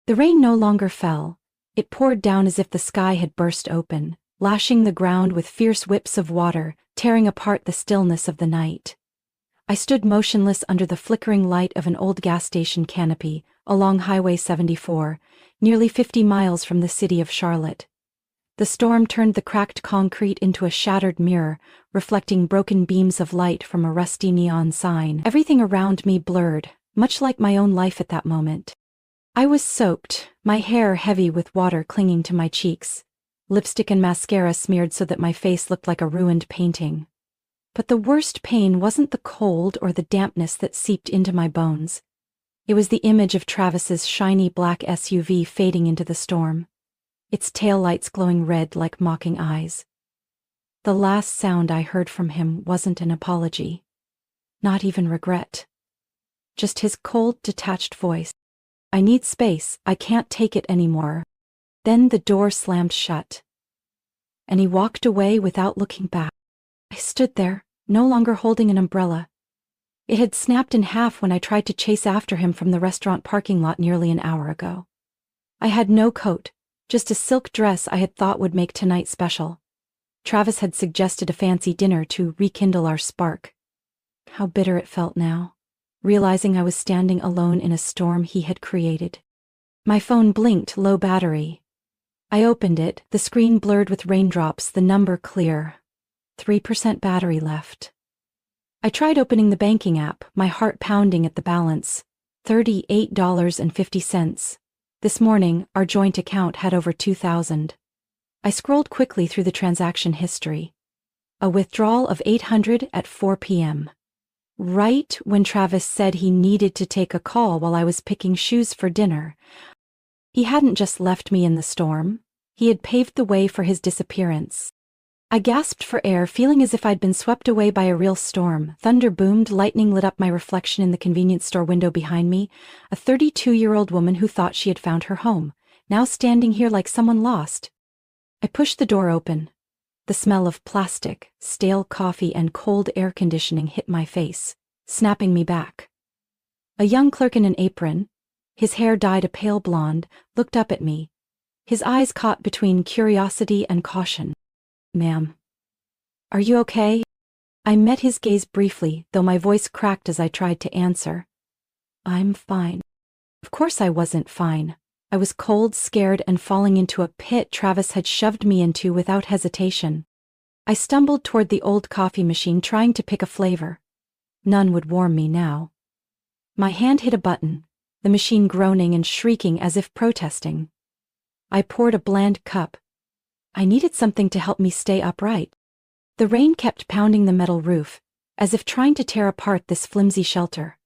The rain no longer fell. It poured down as if the sky had burst open, lashing the ground with fierce whips of water, tearing apart the stillness of the night. I stood motionless under the flickering light of an old gas station canopy, along Highway 74, nearly 50 miles from the city of Charlotte. The storm turned the cracked concrete into a shattered mirror, reflecting broken beams of light from a rusty neon sign. Everything around me blurred, much like my own life at that moment. I was soaked, my hair heavy with water clinging to my cheeks, lipstick and mascara smeared so that my face looked like a ruined painting. But the worst pain wasn't the cold or the dampness that seeped into my bones. It was the image of Travis's shiny black SUV fading into the storm, its taillights glowing red like mocking eyes. The last sound I heard from him wasn't an apology, not even regret. Just his cold, detached voice. "I need space, I can't take it anymore." Then the door slammed shut, and he walked away without looking back. I stood there, no longer holding an umbrella. It had snapped in half when I tried to chase after him from the restaurant parking lot nearly an hour ago. I had no coat, just a silk dress I had thought would make tonight special. Travis had suggested a fancy dinner to rekindle our spark. How bitter it felt now, realizing I was standing alone in a storm he had created. My phone blinked, low battery. I opened it, the screen blurred with raindrops, the number clear. 3% battery left. I tried opening the banking app, my heart pounding at the balance. $38.50. This morning, our joint account had over $2,000. I scrolled quickly through the transaction history. A withdrawal of $800 at 4 p.m. Right when Travis said he needed to take a call while I was picking shoes for dinner. He hadn't just left me in the storm. He had paved the way for his disappearance. I gasped for air, feeling as if I'd been swept away by a real storm. Thunder boomed, lightning lit up my reflection in the convenience store window behind me, a 32-year-old woman who thought she had found her home, now standing here like someone lost. I pushed the door open. The smell of plastic, stale coffee, and cold air conditioning hit my face, snapping me back. A young clerk in an apron, his hair dyed a pale blonde, looked up at me, his eyes caught between curiosity and caution. "Ma'am, are you okay?" I met his gaze briefly, though my voice cracked as I tried to answer. "I'm fine." Of course I wasn't fine. I was cold, scared, and falling into a pit Travis had shoved me into without hesitation. I stumbled toward the old coffee machine, trying to pick a flavor. None would warm me now. My hand hit a button, the machine groaning and shrieking as if protesting. I poured a bland cup. I needed something to help me stay upright. The rain kept pounding the metal roof, as if trying to tear apart this flimsy shelter.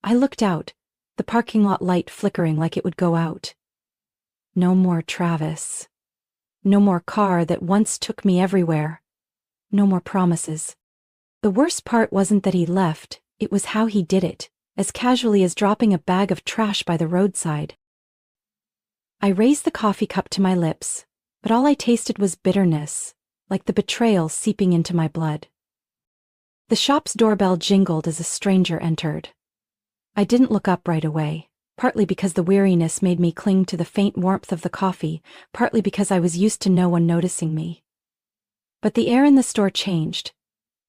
I looked out, the parking lot light flickering like it would go out. No more Travis. No more car that once took me everywhere. No more promises. The worst part wasn't that he left, it was how he did it, as casually as dropping a bag of trash by the roadside. I raised the coffee cup to my lips, but all I tasted was bitterness, like the betrayal seeping into my blood. The shop's doorbell jingled as a stranger entered. I didn't look up right away, partly because the weariness made me cling to the faint warmth of the coffee, partly because I was used to no one noticing me. But the air in the store changed,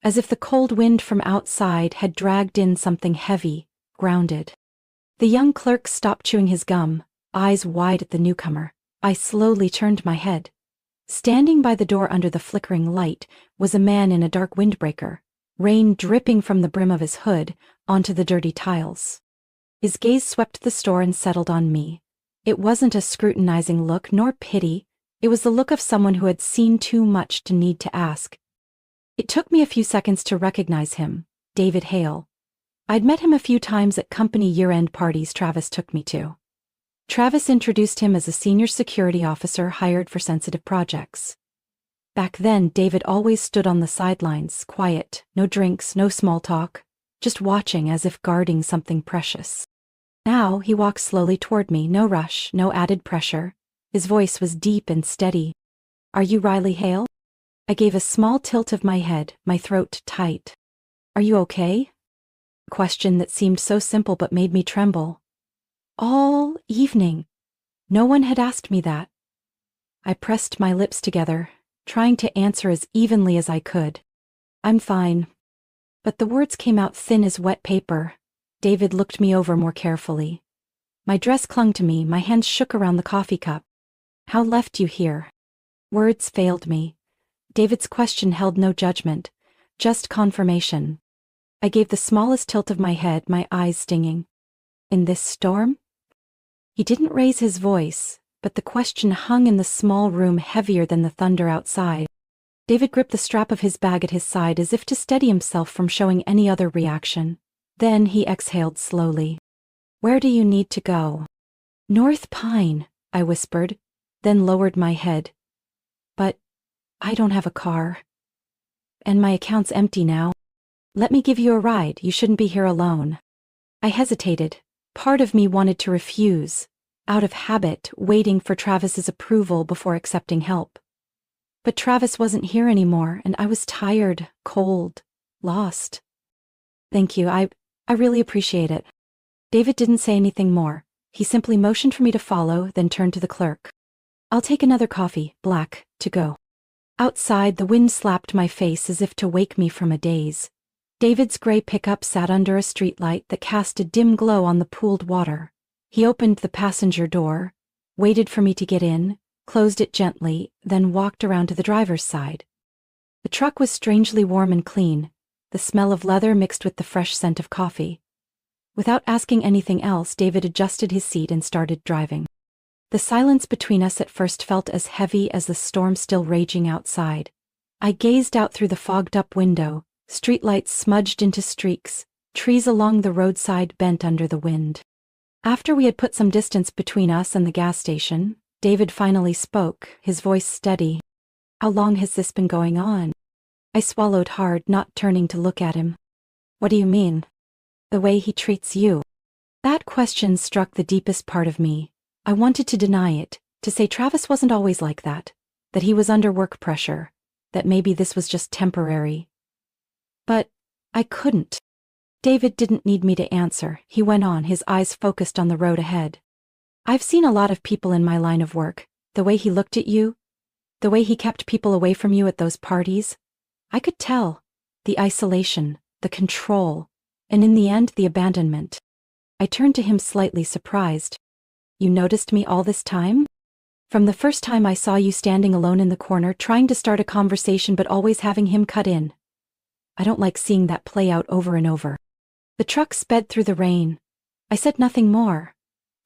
as if the cold wind from outside had dragged in something heavy, grounded. The young clerk stopped chewing his gum, eyes wide at the newcomer. I slowly turned my head. Standing by the door under the flickering light was a man in a dark windbreaker, rain dripping from the brim of his hood onto the dirty tiles. His gaze swept the store and settled on me. It wasn't a scrutinizing look, nor pity. It was the look of someone who had seen too much to need to ask. It took me a few seconds to recognize him, David Hale. I'd met him a few times at company year-end parties Travis took me to. Travis introduced him as a senior security officer hired for sensitive projects. Back then, David always stood on the sidelines, quiet, no drinks, no small talk, just watching as if guarding something precious. Now he walked slowly toward me, no rush, no added pressure. His voice was deep and steady. "Are you Riley Hale?" I gave a small tilt of my head, my throat tight. "Are you okay?" A question that seemed so simple but made me tremble. All evening, No one had asked me that. I pressed my lips together, trying to answer as evenly as I could. I'm fine. But the words came out thin as wet paper. David looked me over more carefully. My dress clung to me, my hands shook around the coffee cup. How left you here? Words failed me. David's question held no judgment, just confirmation. I gave the smallest tilt of my head, my eyes stinging. In this storm? He didn't raise his voice, but the question hung in the small room heavier than the thunder outside. David gripped the strap of his bag at his side as if to steady himself from showing any other reaction. Then he exhaled slowly. Where do you need to go? North Pine, I whispered, then lowered my head. But I don't have a car. And my account's empty now. Let me give you a ride, you shouldn't be here alone. I hesitated. Part of me wanted to refuse, out of habit, waiting for Travis's approval before accepting help. But Travis wasn't here anymore, and I was tired, cold, lost. Thank you, I really appreciate it. David didn't say anything more. He simply motioned for me to follow, then turned to the clerk. I'll take another coffee, black, to go. Outside, the wind slapped my face as if to wake me from a daze. David's gray pickup sat under a streetlight that cast a dim glow on the pooled water. He opened the passenger door, waited for me to get in, closed it gently, then walked around to the driver's side. The truck was strangely warm and clean, the smell of leather mixed with the fresh scent of coffee. Without asking anything else, David adjusted his seat and started driving. The silence between us at first felt as heavy as the storm still raging outside. I gazed out through the fogged-up window, streetlights smudged into streaks, trees along the roadside bent under the wind. After we had put some distance between us and the gas station, David finally spoke, his voice steady. How long has this been going on? I swallowed hard, not turning to look at him. What do you mean? The way he treats you. That question struck the deepest part of me. I wanted to deny it, to say Travis wasn't always like that he was under work pressure, that maybe this was just temporary. But I couldn't. David didn't need me to answer. He went on, his eyes focused on the road ahead. I've seen a lot of people in my line of work. The way he looked at you, the way he kept people away from you at those parties. I could tell. The isolation, the control, and in the end, the abandonment. I turned to him slightly surprised. You noticed me all this time? From the first time I saw you standing alone in the corner, trying to start a conversation but always having him cut in. I don't like seeing that play out over and over. The truck sped through the rain. I said nothing more.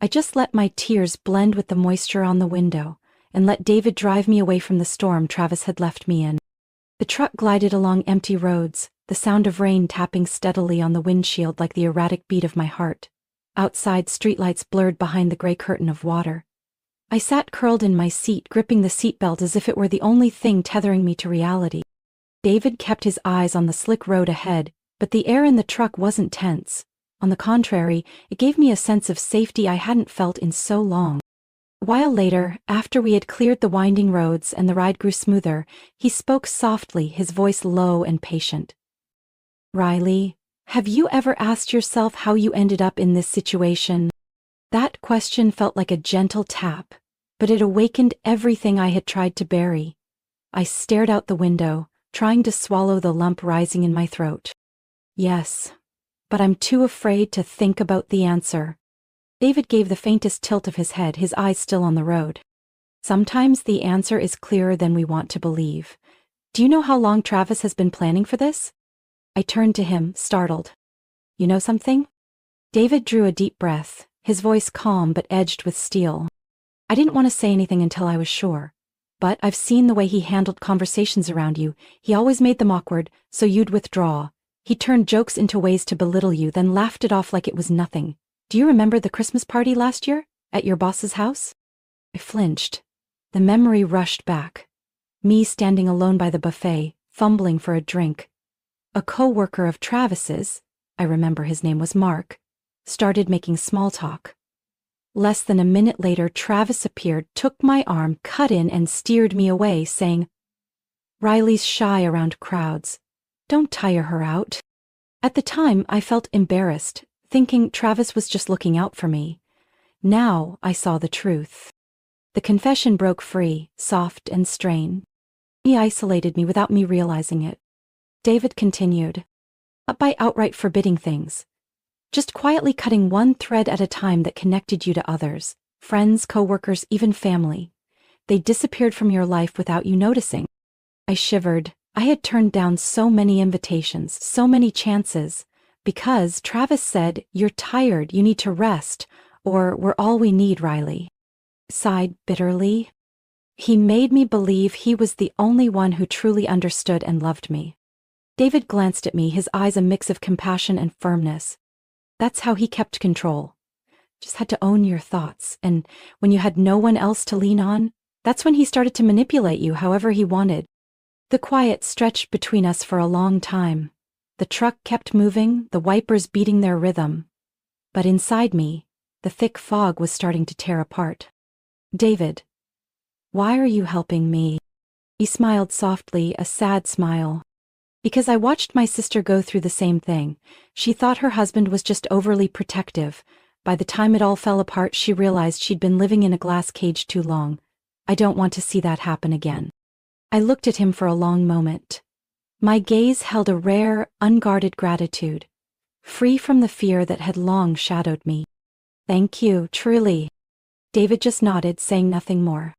I just let my tears blend with the moisture on the window and let David drive me away from the storm Travis had left me in. The truck glided along empty roads, the sound of rain tapping steadily on the windshield like the erratic beat of my heart. Outside, streetlights blurred behind the gray curtain of water. I sat curled in my seat, gripping the seatbelt as if it were the only thing tethering me to reality. David kept his eyes on the slick road ahead, but the air in the truck wasn't tense. On the contrary, it gave me a sense of safety I hadn't felt in so long. A while later, after we had cleared the winding roads and the ride grew smoother, he spoke softly, his voice low and patient. Riley, have you ever asked yourself how you ended up in this situation? That question felt like a gentle tap, but it awakened everything I had tried to bury. I stared out the window, trying to swallow the lump rising in my throat. Yes, but I'm too afraid to think about the answer. David gave the faintest tilt of his head, his eyes still on the road. Sometimes the answer is clearer than we want to believe. Do you know how long Travis has been planning for this? I turned to him, startled. You know something? David drew a deep breath, his voice calm but edged with steel. I didn't want to say anything until I was sure. But I've seen the way he handled conversations around you. He always made them awkward, so you'd withdraw. He turned jokes into ways to belittle you, then laughed it off like it was nothing. Do you remember the Christmas party last year? At your boss's house? I flinched. The memory rushed back. Me standing alone by the buffet, fumbling for a drink. A co-worker of Travis's, I remember his name was Mark, started making small talk. Less than a minute later, Travis appeared, took my arm, cut in, and steered me away, saying, Riley's shy around crowds. Don't tire her out. At the time, I felt embarrassed, thinking Travis was just looking out for me. Now I saw the truth. The confession broke free, soft and strained. He isolated me without me realizing it. David continued. Not by outright forbidding things. Just quietly cutting one thread at a time that connected you to others, friends, coworkers, even family. They disappeared from your life without you noticing. I shivered. I had turned down so many invitations, so many chances, because Travis said, "You're tired, you need to rest," or "We're all we need, Riley." Sighed bitterly. He made me believe he was the only one who truly understood and loved me. David glanced at me, his eyes a mix of compassion and firmness. That's how he kept control. Just had to own your thoughts, and when you had no one else to lean on, that's when he started to manipulate you however he wanted. The quiet stretched between us for a long time. The truck kept moving, the wipers beating their rhythm. But inside me, the thick fog was starting to tear apart. David, why are you helping me? He smiled softly, a sad smile. Because I watched my sister go through the same thing. She thought her husband was just overly protective. By the time it all fell apart, she realized she'd been living in a glass cage too long. I don't want to see that happen again. I looked at him for a long moment. My gaze held a rare, unguarded gratitude, free from the fear that had long shadowed me. Thank you, truly. David just nodded, saying nothing more.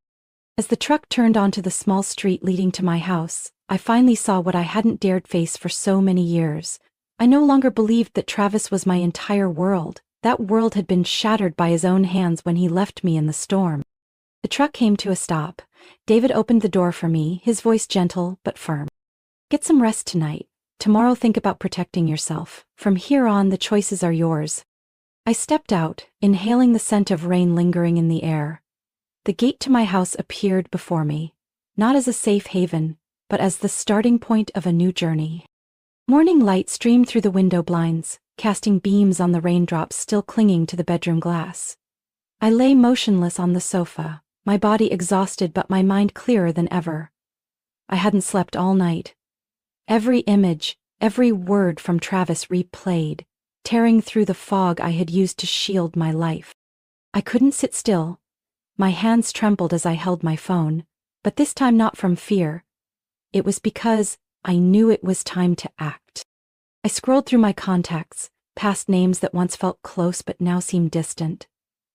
As the truck turned onto the small street leading to my house, I finally saw what I hadn't dared face for so many years. I no longer believed that Travis was my entire world. That world had been shattered by his own hands when he left me in the storm. The truck came to a stop. David opened the door for me, his voice gentle but firm. Get some rest tonight. Tomorrow think about protecting yourself. From here on, the choices are yours. I stepped out, inhaling the scent of rain lingering in the air. The gate to my house appeared before me, not as a safe haven, but as the starting point of a new journey. Morning light streamed through the window blinds, casting beams on the raindrops still clinging to the bedroom glass. I lay motionless on the sofa, my body exhausted but my mind clearer than ever. I hadn't slept all night. Every image, every word from Travis replayed, tearing through the fog I had used to shield my life. I couldn't sit still. My hands trembled as I held my phone, but this time not from fear. It was because I knew it was time to act. I scrolled through my contacts, past names that once felt close but now seemed distant.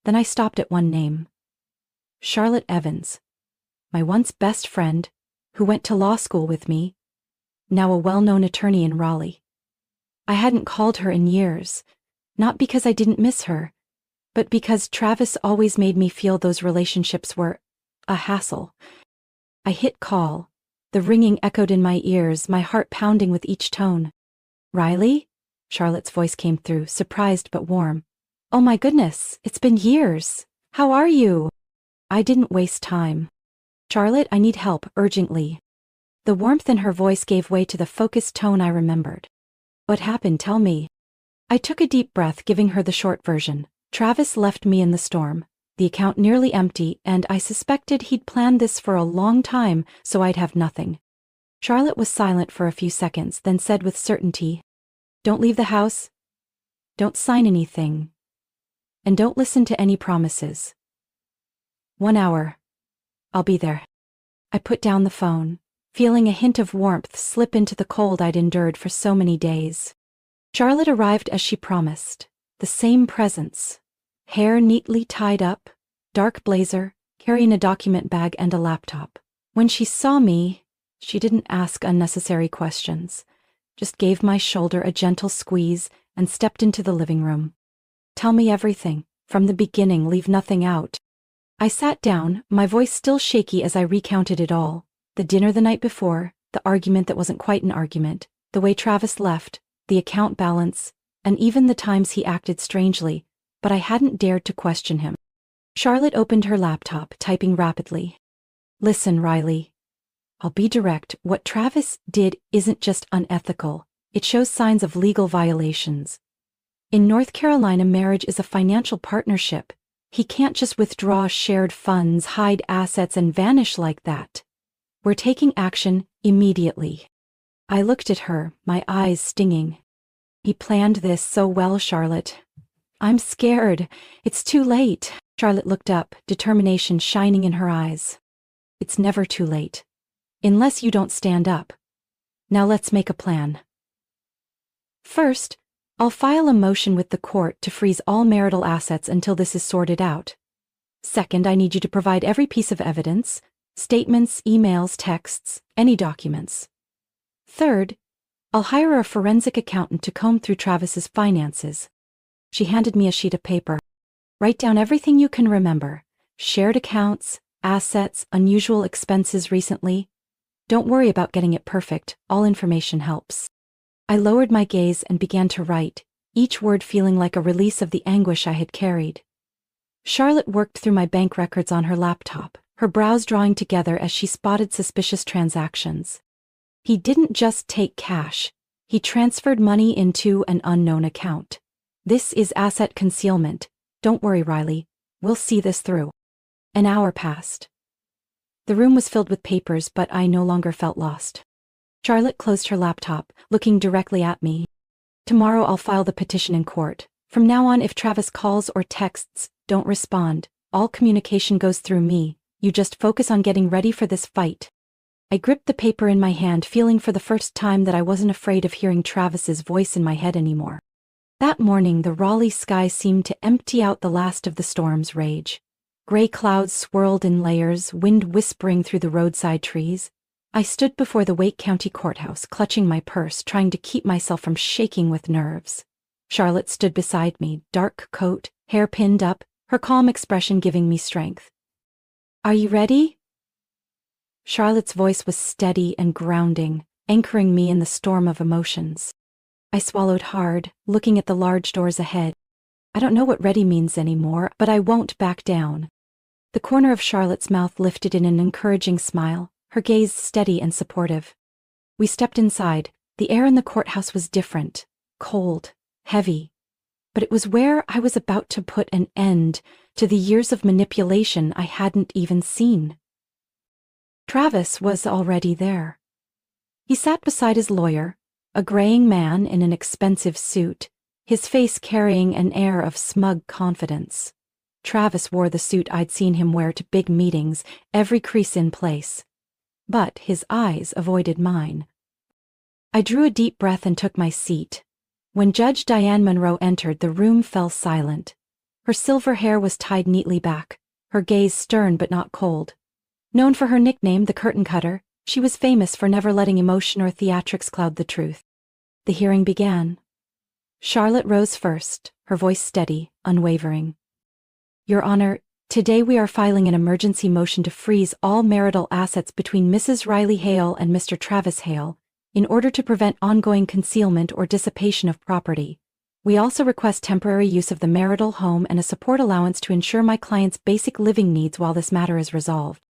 Then I stopped at one name. Charlotte Evans, my once best friend, who went to law school with me, now a well-known attorney in Raleigh. I hadn't called her in years, not because I didn't miss her, but because Travis always made me feel those relationships were a hassle. I hit call. The ringing echoed in my ears, my heart pounding with each tone. Riley? Charlotte's voice came through, surprised but warm. Oh my goodness, it's been years. How are you? I didn't waste time. Charlotte, I need help, urgently. The warmth in her voice gave way to the focused tone I remembered. What happened? Tell me. I took a deep breath, giving her the short version. Travis left me in the storm, the account nearly empty, and I suspected he'd planned this for a long time so I'd have nothing. Charlotte was silent for a few seconds, then said with certainty, Don't leave the house. Don't sign anything. And don't listen to any promises. 1 hour. I'll be there. I put down the phone, feeling a hint of warmth slip into the cold I'd endured for so many days. Charlotte arrived as she promised, the same presence. Hair neatly tied up, dark blazer, carrying a document bag and a laptop. When she saw me, she didn't ask unnecessary questions, just gave my shoulder a gentle squeeze and stepped into the living room. Tell me everything, from the beginning, leave nothing out. I sat down, my voice still shaky as I recounted it all. The dinner the night before, the argument that wasn't quite an argument, the way Travis left, the account balance, and even the times he acted strangely, but I hadn't dared to question him. Charlotte opened her laptop, typing rapidly. Listen, Riley. I'll be direct. What Travis did isn't just unethical. It shows signs of legal violations. In North Carolina, marriage is a financial partnership. He can't just withdraw shared funds, hide assets, and vanish like that. We're taking action immediately. I looked at her, my eyes stinging. He planned this so well, Charlotte. I'm scared. It's too late. Charlotte looked up, determination shining in her eyes. It's never too late. Unless you don't stand up. Now let's make a plan. First, I'll file a motion with the court to freeze all marital assets until this is sorted out. Second, I need you to provide every piece of evidence, statements, emails, texts, any documents. Third, I'll hire a forensic accountant to comb through Travis's finances. She handed me a sheet of paper. Write down everything you can remember. Shared accounts, assets, unusual expenses recently. Don't worry about getting it perfect, all information helps. I lowered my gaze and began to write, each word feeling like a release of the anguish I had carried. Charlotte worked through my bank records on her laptop, her brows drawing together as she spotted suspicious transactions. He didn't just take cash, he transferred money into an unknown account. This is asset concealment. Don't worry, Riley. We'll see this through. An hour passed. The room was filled with papers, but I no longer felt lost. Charlotte closed her laptop, looking directly at me. Tomorrow I'll file the petition in court. From now on, if Travis calls or texts, don't respond. All communication goes through me. You just focus on getting ready for this fight. I gripped the paper in my hand, feeling for the first time that I wasn't afraid of hearing Travis's voice in my head anymore. That morning, the Raleigh sky seemed to empty out the last of the storm's rage. Gray clouds swirled in layers, wind whispering through the roadside trees. I stood before the Wake County Courthouse, clutching my purse, trying to keep myself from shaking with nerves. Charlotte stood beside me, dark coat, hair pinned up, her calm expression giving me strength. Are you ready? Charlotte's voice was steady and grounding, anchoring me in the storm of emotions. I swallowed hard, looking at the large doors ahead. I don't know what ready means anymore, but I won't back down. The corner of Charlotte's mouth lifted in an encouraging smile, her gaze steady and supportive. We stepped inside. The air in the courthouse was different, cold, heavy. But it was where I was about to put an end to the years of manipulation I hadn't even seen. Travis was already there. He sat beside his lawyer, a graying man in an expensive suit, his face carrying an air of smug confidence. Travis wore the suit I'd seen him wear to big meetings, every crease in place. But his eyes avoided mine. I drew a deep breath and took my seat. When Judge Diane Monroe entered, the room fell silent. Her silver hair was tied neatly back, her gaze stern but not cold. Known for her nickname, the curtain cutter, she was famous for never letting emotion or theatrics cloud the truth. The hearing began. Charlotte rose first, her voice steady, unwavering. Your Honor, today we are filing an emergency motion to freeze all marital assets between Mrs. Riley Hale and Mr. Travis Hale, in order to prevent ongoing concealment or dissipation of property. We also request temporary use of the marital home and a support allowance to ensure my client's basic living needs while this matter is resolved.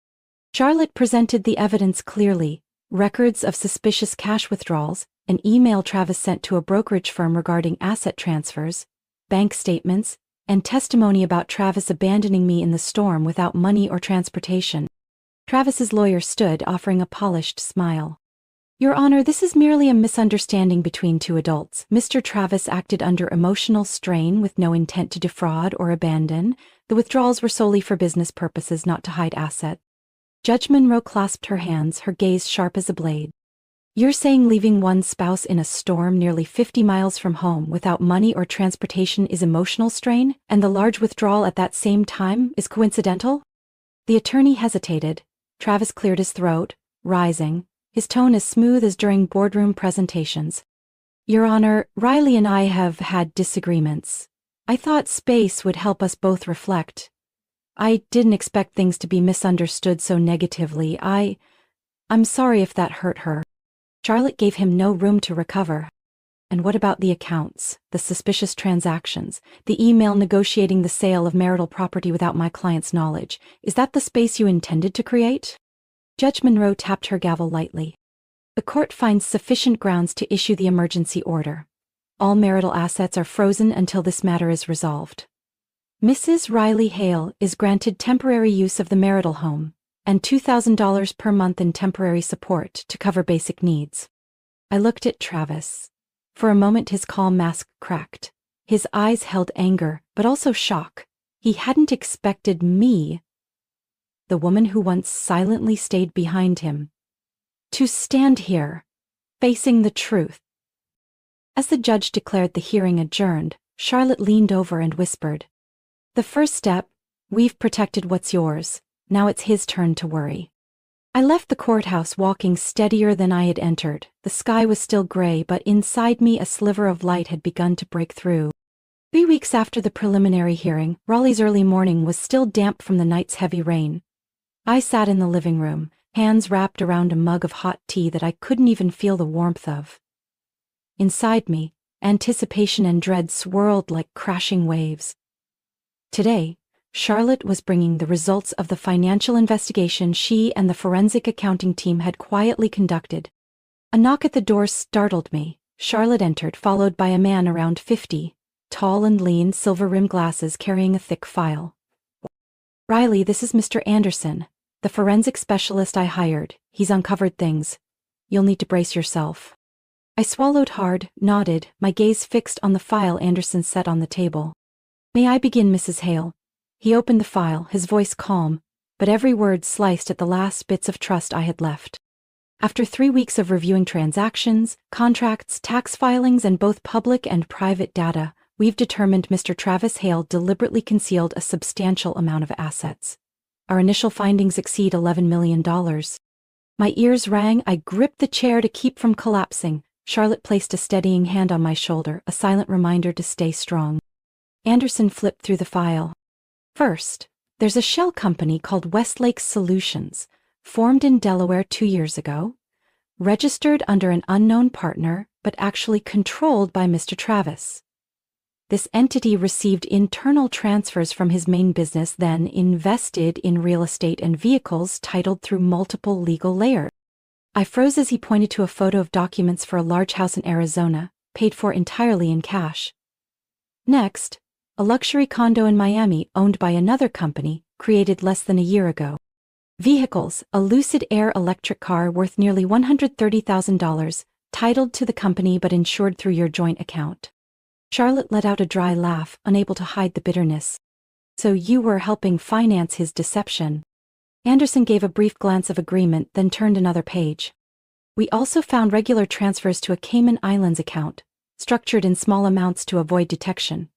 Charlotte presented the evidence clearly: records of suspicious cash withdrawals, an email Travis sent to a brokerage firm regarding asset transfers, bank statements, and testimony about Travis abandoning me in the storm without money or transportation. Travis's lawyer stood, offering a polished smile. Your Honor, this is merely a misunderstanding between two adults. Mr. Travis acted under emotional strain with no intent to defraud or abandon. The withdrawals were solely for business purposes, not to hide assets. Judge Monroe clasped her hands, her gaze sharp as a blade. You're saying leaving one's spouse in a storm nearly 50 miles from home without money or transportation is emotional strain, and the large withdrawal at that same time is coincidental? The attorney hesitated. Travis cleared his throat, rising, his tone as smooth as during boardroom presentations. Your Honor, Riley and I have had disagreements. I thought space would help us both reflect. I didn't expect things to be misunderstood so negatively. I'm sorry if that hurt her. Charlotte gave him no room to recover. And what about the accounts, the suspicious transactions, the email negotiating the sale of marital property without my client's knowledge? Is that the space you intended to create? Judge Monroe tapped her gavel lightly. The court finds sufficient grounds to issue the emergency order. All marital assets are frozen until this matter is resolved. Mrs. Riley Hale is granted temporary use of the marital home and $2,000 per month in temporary support to cover basic needs. I looked at Travis. For a moment his calm mask cracked. His eyes held anger, but also shock. He hadn't expected me, the woman who once silently stayed behind him, to stand here, facing the truth. As the judge declared the hearing adjourned, Charlotte leaned over and whispered, "The first step, we've protected what's yours, now it's his turn to worry." I left the courthouse walking steadier than I had entered. The sky was still gray, but inside me a sliver of light had begun to break through. 3 weeks after the preliminary hearing, Raleigh's early morning was still damp from the night's heavy rain. I sat in the living room, hands wrapped around a mug of hot tea that I couldn't even feel the warmth of. Inside me, anticipation and dread swirled like crashing waves. Today, Charlotte was bringing the results of the financial investigation she and the forensic accounting team had quietly conducted. A knock at the door startled me. Charlotte entered, followed by a man around 50, tall and lean, silver-rimmed glasses, carrying a thick file. "Riley, this is Mr. Anderson, the forensic specialist I hired. He's uncovered things. You'll need to brace yourself." I swallowed hard, nodded, my gaze fixed on the file Anderson set on the table. "May I begin, Mrs. Hale?" He opened the file, his voice calm, but every word sliced at the last bits of trust I had left. "After 3 weeks of reviewing transactions, contracts, tax filings, and both public and private data, we've determined Mr. Travis Hale deliberately concealed a substantial amount of assets. Our initial findings exceed $11 million. My ears rang. I gripped the chair to keep from collapsing. Charlotte placed a steadying hand on my shoulder, a silent reminder to stay strong. Anderson flipped through the file. "First, there's a shell company called Westlake Solutions, formed in Delaware 2 years ago, registered under an unknown partner, but actually controlled by Mr. Travis. This entity received internal transfers from his main business, then invested in real estate and vehicles titled through multiple legal layers." I froze as he pointed to a photo of documents for a large house in Arizona, paid for entirely in cash. "Next, a luxury condo in Miami owned by another company, created less than a year ago. Vehicles, a Lucid Air electric car worth nearly $130,000, titled to the company but insured through your joint account." Charlotte let out a dry laugh, unable to hide the bitterness. "So you were helping finance his deception." Anderson gave a brief glance of agreement, then turned another page. "We also found regular transfers to a Cayman Islands account, structured in small amounts to avoid detection.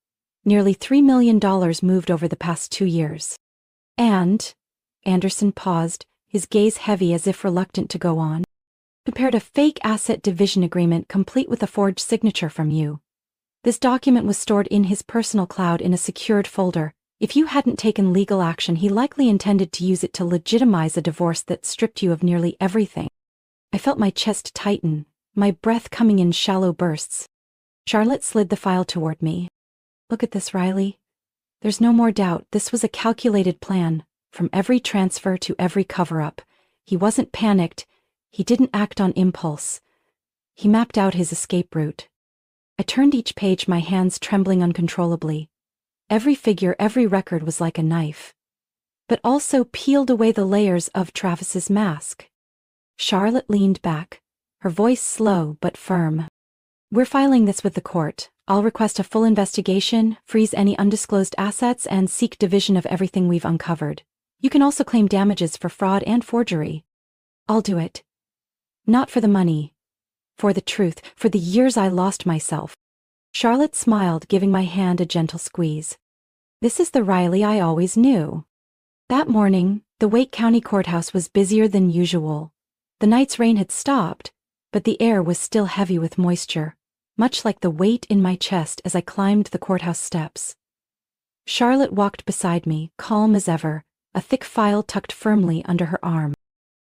Nearly $3 million moved over the past 2 years. And," Anderson paused, his gaze heavy as if reluctant to go on, "prepared a fake asset division agreement complete with a forged signature from you. This document was stored in his personal cloud in a secured folder. If you hadn't taken legal action, he likely intended to use it to legitimize a divorce that stripped you of nearly everything." I felt my chest tighten, my breath coming in shallow bursts. Charlotte slid the file toward me. "Look at this, Riley. There's no more doubt. This was a calculated plan, from every transfer to every cover-up. He wasn't panicked. He didn't act on impulse. He mapped out his escape route." I turned each page, my hands trembling uncontrollably. Every figure, every record was like a knife, but also peeled away the layers of Travis's mask. Charlotte leaned back, her voice slow but firm. "We're filing this with the court. I'll request a full investigation, freeze any undisclosed assets, and seek division of everything we've uncovered. You can also claim damages for fraud and forgery." "I'll do it. Not for the money. For the truth, for the years I lost myself." Charlotte smiled, giving my hand a gentle squeeze. "This is the Riley I always knew." That morning, the Wake County Courthouse was busier than usual. The night's rain had stopped, but the air was still heavy with moisture, much like the weight in my chest as I climbed the courthouse steps. Charlotte walked beside me, calm as ever, a thick file tucked firmly under her arm.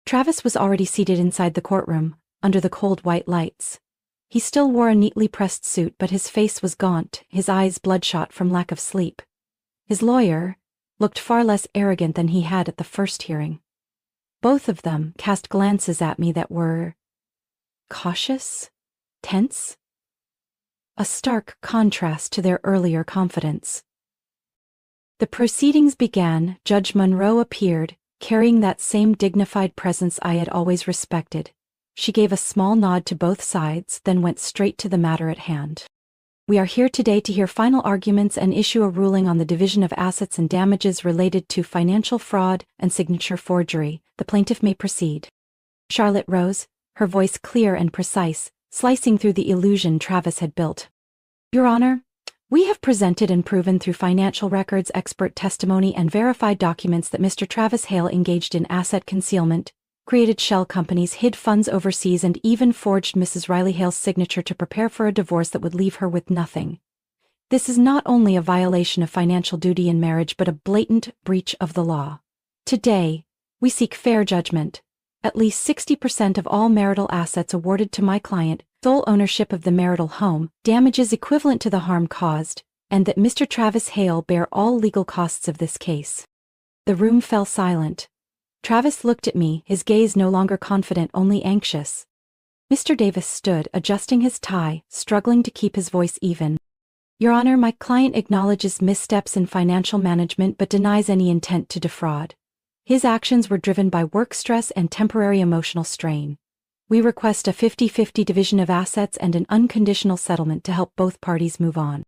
Travis was already seated inside the courtroom, under the cold white lights. He still wore a neatly pressed suit, but his face was gaunt, his eyes bloodshot from lack of sleep. His lawyer looked far less arrogant than he had at the first hearing. Both of them cast glances at me that were cautious, tense, a stark contrast to their earlier confidence. The proceedings began. Judge Monroe appeared, carrying that same dignified presence I had always respected. She gave a small nod to both sides, then went straight to the matter at hand. We are here today to hear final arguments and issue a ruling on the division of assets and damages related to financial fraud and signature forgery. The plaintiff may proceed. Charlotte rose, her voice clear and precise, slicing through the illusion Travis had built. Your Honor, we have presented and proven through financial records, expert testimony, and verified documents that Mr. Travis Hale engaged in asset concealment, created shell companies, hid funds overseas, and even forged Mrs. Riley Hale's signature to prepare for a divorce that would leave her with nothing. This is not only a violation of financial duty in marriage but a blatant breach of the law. Today, we seek fair judgment. At least 60% of all marital assets awarded to my client, sole ownership of the marital home, damages equivalent to the harm caused, and that Mr. Travis Hale bear all legal costs of this case. The room fell silent. Travis looked at me, his gaze no longer confident, only anxious. Mr. Davis stood, adjusting his tie, struggling to keep his voice even. Your Honor, my client acknowledges missteps in financial management but denies any intent to defraud. His actions were driven by work stress and temporary emotional strain. We request a 50-50 division of assets and an unconditional settlement to help both parties move on.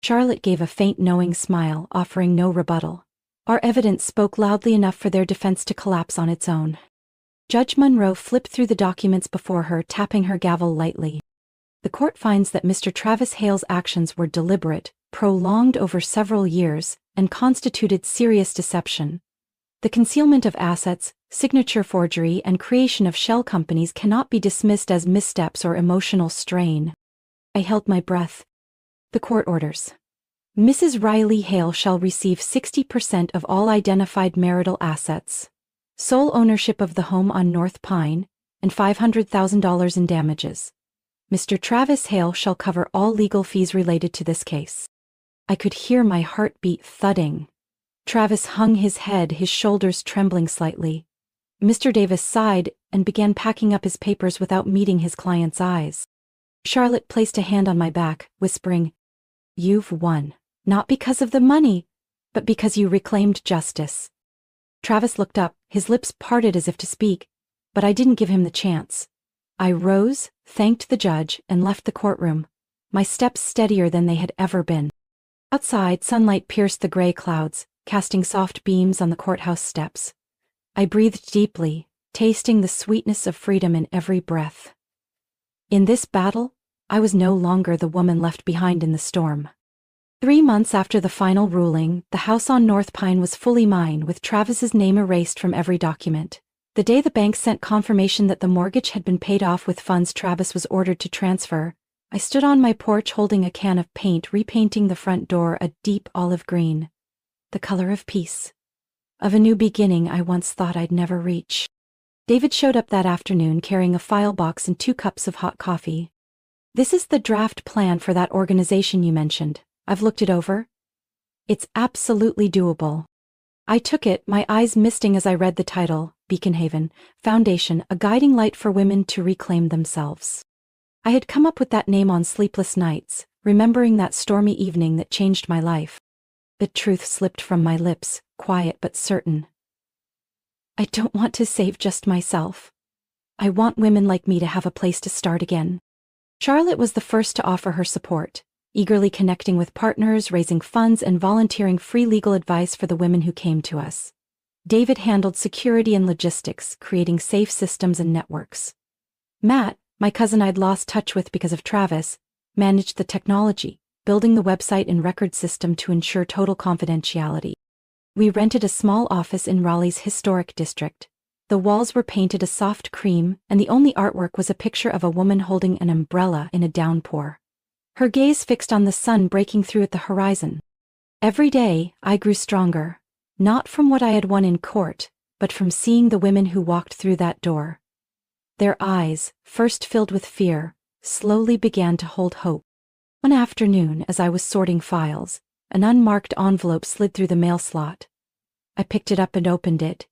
Charlotte gave a faint knowing smile, offering no rebuttal. Our evidence spoke loudly enough for their defense to collapse on its own. Judge Monroe flipped through the documents before her, tapping her gavel lightly. The court finds that Mr. Travis Hale's actions were deliberate, prolonged over several years, and constituted serious deception. The concealment of assets, signature forgery, and creation of shell companies cannot be dismissed as missteps or emotional strain. I held my breath. The court orders. Mrs. Riley Hale shall receive 60% of all identified marital assets, sole ownership of the home on North Pine, and $500,000 in damages. Mr. Travis Hale shall cover all legal fees related to this case. I could hear my heartbeat thudding. Travis hung his head, his shoulders trembling slightly. Mr. Davis sighed and began packing up his papers without meeting his client's eyes. Charlotte placed a hand on my back, whispering, "You've won, not because of the money, but because you reclaimed justice." Travis looked up, his lips parted as if to speak, but I didn't give him the chance. I rose, thanked the judge, and left the courtroom, my steps steadier than they had ever been. Outside, sunlight pierced the gray clouds, casting soft beams on the courthouse steps. I breathed deeply, tasting the sweetness of freedom in every breath. In this battle, I was no longer the woman left behind in the storm. 3 months after the final ruling, the house on North Pine was fully mine, with Travis's name erased from every document. The day the bank sent confirmation that the mortgage had been paid off with funds Travis was ordered to transfer, I stood on my porch holding a can of paint, repainting the front door a deep olive green. The color of peace. Of a new beginning I once thought I'd never reach. David showed up that afternoon carrying a file box and 2 cups of hot coffee. "This is the draft plan for that organization you mentioned. I've looked it over. It's absolutely doable." I took it, my eyes misting as I read the title, Beacon Haven Foundation, a guiding light for women to reclaim themselves. I had come up with that name on sleepless nights, remembering that stormy evening that changed my life. The truth slipped from my lips, quiet but certain. I don't want to save just myself. I want women like me to have a place to start again. Charlotte was the first to offer her support, eagerly connecting with partners, raising funds, and volunteering free legal advice for the women who came to us. David handled security and logistics, creating safe systems and networks. Matt, my cousin I'd lost touch with because of Travis, managed the technology, building the website and record system to ensure total confidentiality. We rented a small office in Raleigh's historic district. The walls were painted a soft cream, and the only artwork was a picture of a woman holding an umbrella in a downpour. Her gaze fixed on the sun breaking through at the horizon. Every day, I grew stronger, not from what I had won in court, but from seeing the women who walked through that door. Their eyes, first filled with fear, slowly began to hold hope. One afternoon, as I was sorting files, an unmarked envelope slid through the mail slot. I picked it up and opened it.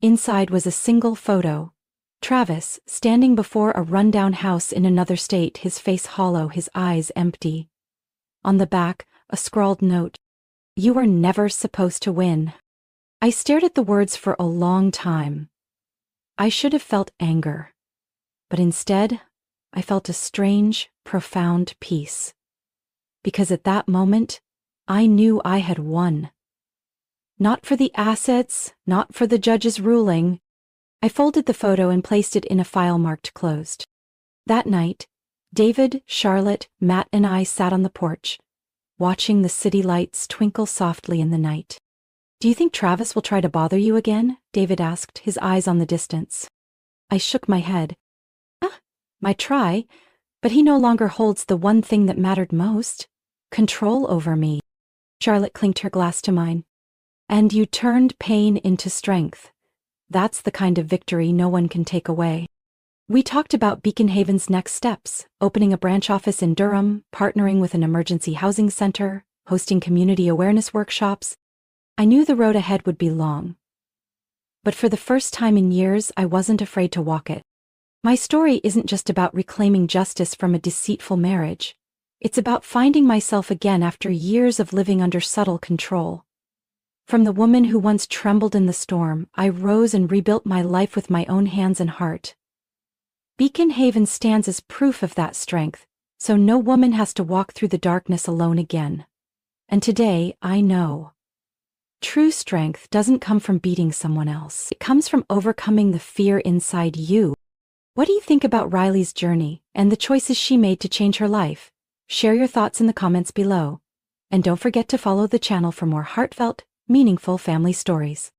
Inside was a single photo. Travis, standing before a rundown house in another state, his face hollow, his eyes empty. On the back, a scrawled note. "You are never supposed to win." I stared at the words for a long time. I should have felt anger. But instead, I felt a strange, profound peace. because at that moment, I knew I had won. Not for the assets, not for the judge's ruling. I folded the photo and placed it in a file marked closed. That night, David, Charlotte, Matt, and I sat on the porch, watching the city lights twinkle softly in the night. "Do you think Travis will try to bother you again?" David asked, his eyes on the distance. I shook my head. Might try, but he no longer holds the one thing that mattered most: control over me. Charlotte clinked her glass to mine. "And you turned pain into strength. That's the kind of victory no one can take away." We talked about Beacon Haven's next steps: opening a branch office in Durham, partnering with an emergency housing center, hosting community awareness workshops. I knew the road ahead would be long. But for the first time in years, I wasn't afraid to walk it. My story isn't just about reclaiming justice from a deceitful marriage. It's about finding myself again after years of living under subtle control. From the woman who once trembled in the storm, I rose and rebuilt my life with my own hands and heart. Beacon Haven stands as proof of that strength, so no woman has to walk through the darkness alone again. And today, I know. True strength doesn't come from beating someone else. It comes from overcoming the fear inside you. What do you think about Riley's journey and the choices she made to change her life? Share your thoughts in the comments below. And don't forget to follow the channel for more heartfelt, meaningful family stories.